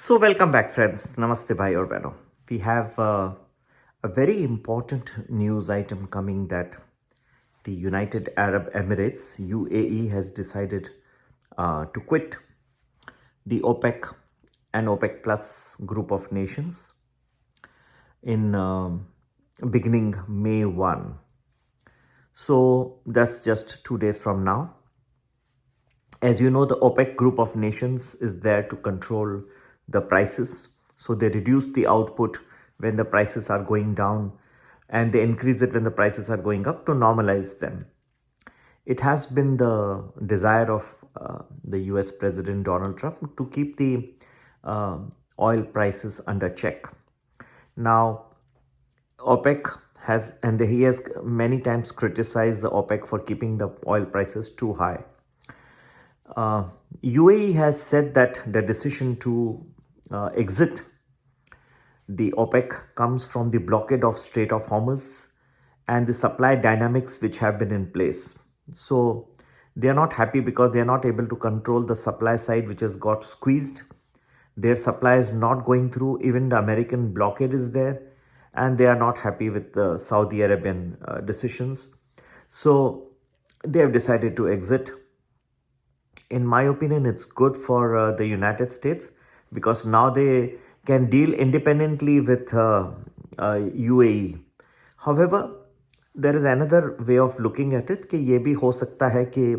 So, welcome back, friends. Namaste, bhai or bano. We have a very important news item coming that the United Arab Emirates (UAE) has decided to quit the OPEC and OPEC Plus group of nations in beginning May 1. So that's just 2 days from now. As you know, the OPEC group of nations is there to control the prices. So they reduce the output when the prices are going down and they increase it when the prices are going up to normalize them. It has been the desire of the US President Donald Trump to keep the oil prices under check. Now, OPEC has, and he has many times criticized the OPEC for keeping the oil prices too high. UAE has said that the decision to exit the OPEC comes from the blockade of Strait of Hormuz and the supply dynamics which have been in place. So they are not happy because they are not able to control the supply side, which has got squeezed. Their supply is not going through. Even the American blockade is there, and they are not happy with the Saudi Arabian decisions. So they have decided to exit. In my opinion, it's good for the United States because now they can deal independently with UAE. However, there is another way of looking at it कि ये भी हो सकता है कि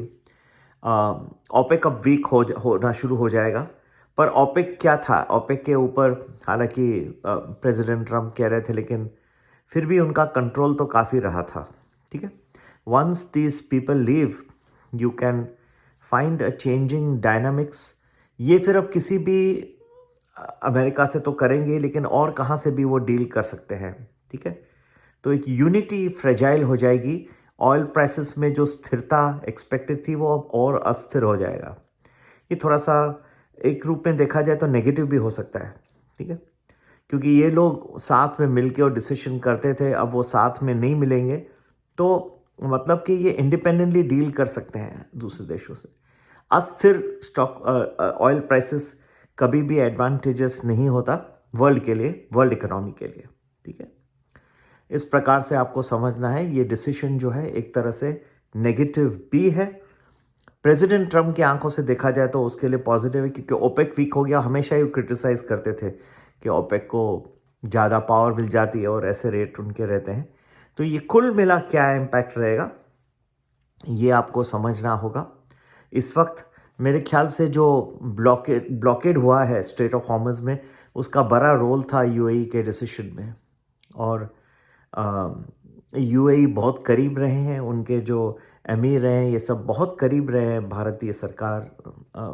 OPEC अब week होना शुरू हो जाएगा. पर ओपेक क्या था? ओपेक के ऊपर हालांकि प्रेसिडेंट ट्रम्प कह रहे थे, लेकिन फिर भी उनका कंट्रोल तो काफ़ी रहा था. ठीक है. Once these people leave, you can find a changing dynamics. ये फिर अब किसी भी अमेरिका से तो करेंगे, लेकिन और कहाँ से भी वो डील कर सकते हैं. ठीक है. तो एक यूनिटी फ्रेजाइल हो जाएगी. ऑयल प्राइसेस में जो स्थिरता एक्सपेक्टेड थी वो अब और अस्थिर हो जाएगा. ये थोड़ा सा एक रूप में देखा जाए तो नेगेटिव भी हो सकता है. ठीक है. क्योंकि ये लोग साथ में मिलके और डिसीजन करते थे, अब वो साथ में नहीं मिलेंगे, तो मतलब कि ये इंडिपेंडेंटली डील कर सकते हैं दूसरे देशों से. अस्थिर स्टॉक ऑयल प्राइसेस कभी भी एडवांटेजेस नहीं होता वर्ल्ड के लिए, वर्ल्ड इकोनॉमी के लिए. ठीक है. इस प्रकार से आपको समझना है ये डिसीजन जो है एक तरह से नेगेटिव भी है. प्रेसिडेंट ट्रम्प की आंखों से देखा जाए तो उसके लिए पॉजिटिव है, क्योंकि ओपेक वीक हो गया. हमेशा ही क्रिटिसाइज करते थे कि ओपेक को ज़्यादा पावर मिल जाती है और ऐसे रेट उनके रहते हैं. तो ये कुल मिला क्या इम्पैक्ट रहेगा ये आपको समझना होगा. इस वक्त मेरे ख्याल से जो ब्लॉकेड हुआ है स्ट्रेट ऑफ हॉर्मज में, उसका बड़ा रोल था यूएई के डिसीजन में. और यूएई बहुत करीब रहे हैं, उनके जो अमीर हैं ये सब बहुत करीब रहे हैं. भारतीय सरकार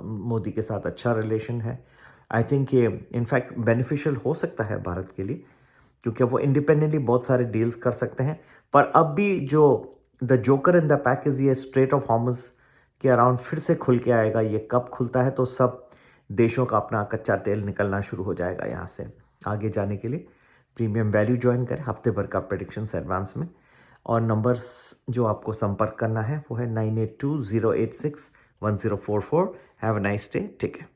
मोदी के साथ अच्छा रिलेशन है. आई थिंक ये इनफैक्ट बेनिफिशियल हो सकता है भारत के लिए, क्योंकि वो इंडिपेंडेंटली बहुत सारे डील्स कर सकते हैं. पर अब भी जो the joker in the pack is ये स्ट्रेट ऑफ हॉर्मज के अराउंड फिर से खुल के आएगा. ये कब खुलता है तो सब देशों का अपना कच्चा तेल निकलना शुरू हो जाएगा. यहाँ से आगे जाने के लिए प्रीमियम वैल्यू ज्वाइन करें. हफ्ते भर का प्रेडिक्शंस एडवांस में. और नंबर्स जो आपको संपर्क करना है वो है 9820861044. Have a nice day. Take care.